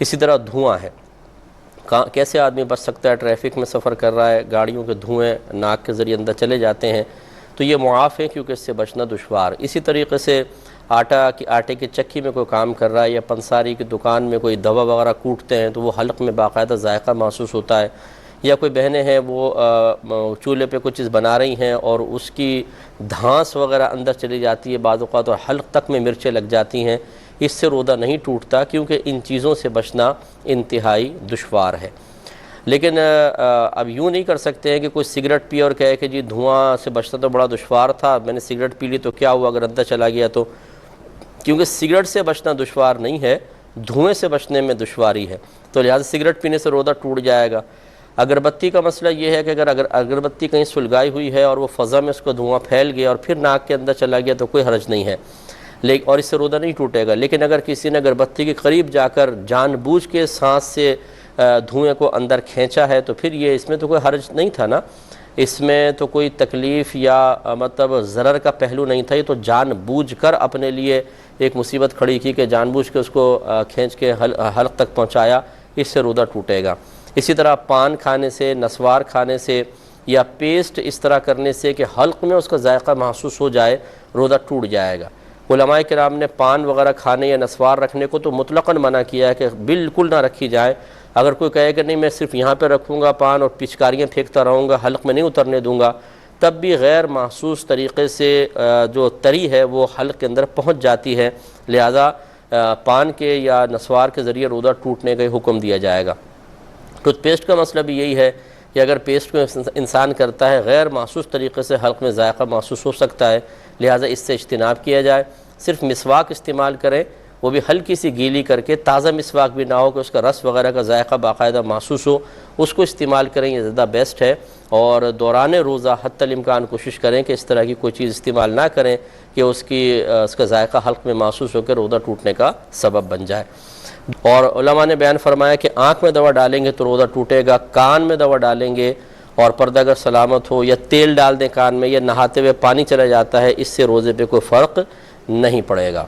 اسی طرح دھواں ہے، کیسے آدمی بچ سکتا ہے؟ ٹریفک میں سفر کر رہا ہے، گاڑیوں کے دھوئیں ناک کے ذریعے اندر چلے جاتے ہیں تو یہ معاف ہے کیونکہ اس سے بچنا دشوار۔ اسی طریقے سے آٹے کی چکی میں کوئی کام کر رہا ہے یا پنساری کی دکان میں کوئی دوا وغیرہ کوٹتے ہیں تو وہ حلق میں باقاعدہ ذائقہ محسوس ہوتا ہے، یا کوئی بہنیں ہیں وہ چولہے پہ کچھ چیز بنا رہی ہیں اور اس کی دھانس وغیرہ اندر چلی جاتی ہے بعض اوقات اور حلق تک میں مرچیں لگ جاتی ہیں، اس سے روزہ نہیں ٹوٹتا کیونکہ ان چیزوں سے بچنا انتہائی دشوار ہے۔ لیکن اب یوں نہیں کر سکتے ہیں کہ کوئی سگریٹ پی اور کہے کہ جی دھواں سے بچنا تو بڑا دشوار تھا، میں نے سگریٹ پی لی تو کیا ہوا اگر اندر چلا گیا تو، کیونکہ سگریٹ سے بچنا دشوار نہیں ہے، دھوئیں سے بچنے میں دشواری ہے، تو لہٰذا سگریٹ پینے سے روزہ ٹوٹ جائے گا۔ اگربتی کا مسئلہ یہ ہے کہ اگر اگربتی کہیں سلگائی ہوئی ہے اور وہ فضا میں اس کو دھواں پھیل گیا اور پھر ناک کے اندر چلا گیا تو کوئی حرج نہیں ہے، اور اس سے روزہ نہیں ٹوٹے گا۔ لیکن اگر کسی نے اگربتی کے قریب جا کر جان بوجھ کے سانس سے دھوئیں کو اندر کھینچا ہے تو پھر یہ اس میں تو کوئی حرج نہیں تھا نا، اس میں تو کوئی تکلیف یا مطلب ضرر کا پہلو نہیں تھا، یہ تو جان بوجھ کر اپنے لیے ایک مصیبت کھڑی کی کہ جان بوجھ کے اس کو کھینچ کے حلق تک پہنچایا، اس سے روزہ ٹوٹے گا۔ اسی طرح پان کھانے سے، نسوار کھانے سے یا پیسٹ اس طرح کرنے سے کہ حلق میں اس کا ذائقہ محسوس ہو جائے، روزہ ٹوٹ جائے گا۔ علماء کرام نے پان وغیرہ کھانے یا نسوار رکھنے کو تو مطلقاً منع کیا ہے کہ بالکل نہ رکھی جائے۔ اگر کوئی کہے کہ نہیں میں صرف یہاں پہ رکھوں گا پان اور پچکاریاں پھینکتا رہوں گا، حلق میں نہیں اترنے دوں گا، تب بھی غیر محسوس طریقے سے جو تری ہے وہ حلق کے اندر پہنچ جاتی ہے، لہذا پان کے یا نسوار کے ذریعے روزہ ٹوٹنے کا حکم دیا جائے گا۔ ٹوتھ پیسٹ کا مسئلہ بھی یہی ہے کہ اگر پیسٹ کو انسان کرتا ہے غیر محسوس طریقے سے حلق میں ذائقہ محسوس ہو سکتا ہے، لہٰذا اس سے اجتناب کیا جائے۔ صرف مسواک استعمال کریں، وہ بھی ہلکی سی گیلی کر کے، تازہ مسواک بھی نہ ہو کہ اس کا رس وغیرہ کا ذائقہ باقاعدہ محسوس ہو، اس کو استعمال کریں، یہ زیادہ بیسٹ ہے۔ اور دوران روزہ حتی الامکان کوشش کریں کہ اس طرح کی کوئی چیز استعمال نہ کریں کہ اس کا ذائقہ حلق میں محسوس ہو کے روزہ ٹوٹنے کا سبب بن جائے۔ اور علماء نے بیان فرمایا کہ آنکھ میں دوا ڈالیں گے تو روزہ ٹوٹے گا، کان میں دوا ڈالیں گے اور پردہ اگر سلامت ہو، یا تیل ڈال دیں کان میں، یا نہاتے ہوئے پانی چلا جاتا ہے، اس سے روزے پہ کوئی فرق نہیں پڑے گا۔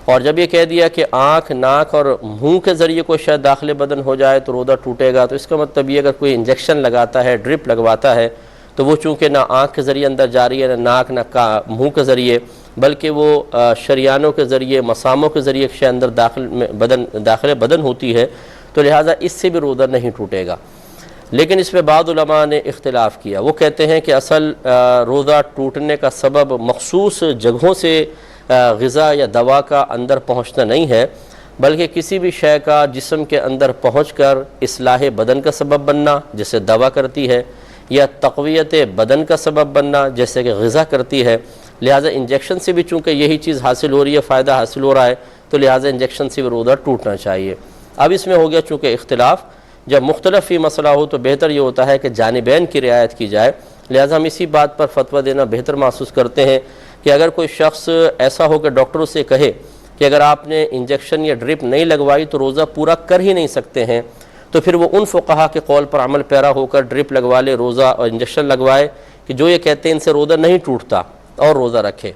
اور جب یہ کہہ دیا کہ آنکھ، ناک اور منہ کے ذریعے کوئی شاید داخل بدن ہو جائے تو روزہ ٹوٹے گا، تو اس کا مطلب یہ اگر کوئی انجیکشن لگاتا ہے، ڈرپ لگواتا ہے، تو وہ چونکہ نہ آنکھ کے ذریعے اندر جا رہی ہے، نہ ناک نہ منہ کے ذریعے، بلکہ وہ شریانوں کے ذریعے، مساموں کے ذریعے ایک شے اندر داخل بدن ہوتی ہے، تو لہٰذا اس سے بھی روزہ نہیں ٹوٹے گا۔ لیکن اس میں بعض علماء نے اختلاف کیا، وہ کہتے ہیں کہ اصل روزہ ٹوٹنے کا سبب مخصوص جگہوں سے غذا یا دوا کا اندر پہنچنا نہیں ہے، بلکہ کسی بھی شے کا جسم کے اندر پہنچ کر اصلاح بدن کا سبب بننا جیسے دوا کرتی ہے، یا تقویت بدن کا سبب بننا جیسے کہ غذا کرتی ہے۔ لہٰذا انجیکشن سے بھی چونکہ یہی چیز حاصل ہو رہی ہے، فائدہ حاصل ہو رہا ہے، تو لہٰذا انجیکشن سے بھی روزہ ٹوٹنا چاہیے۔ اب اس میں ہو گیا چونکہ اختلاف، جب مختلف ہی مسئلہ ہو تو بہتر یہ ہوتا ہے کہ جانبین کی رعایت کی جائے، لہٰذا ہم اسی بات پر فتویٰ دینا بہتر محسوس کرتے ہیں کہ اگر کوئی شخص ایسا ہو کہ ڈاکٹروں سے کہے کہ اگر آپ نے انجیکشن یا ڈرپ نہیں لگوائی تو روزہ پورا کر ہی نہیں سکتے ہیں، تو پھر وہ ان فقہا کے قول پر عمل پیرا ہو کر ڈرپ لگوا لے، روزہ اور انجیکشن لگوائے کہ جو یہ کہتے ہیں ان سے روزہ نہیں ٹوٹتا، اور روزہ رکھے۔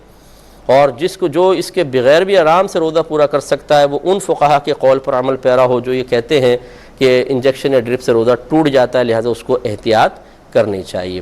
اور جو اس کے بغیر بھی آرام سے روزہ پورا کر سکتا ہے، وہ ان فقہا کے قول پر عمل پیرا ہو جو یہ کہتے ہیں کہ انجیکشن یا ڈرپ سے روزہ ٹوٹ جاتا ہے، لہٰذا اس کو احتیاط کرنی چاہیے۔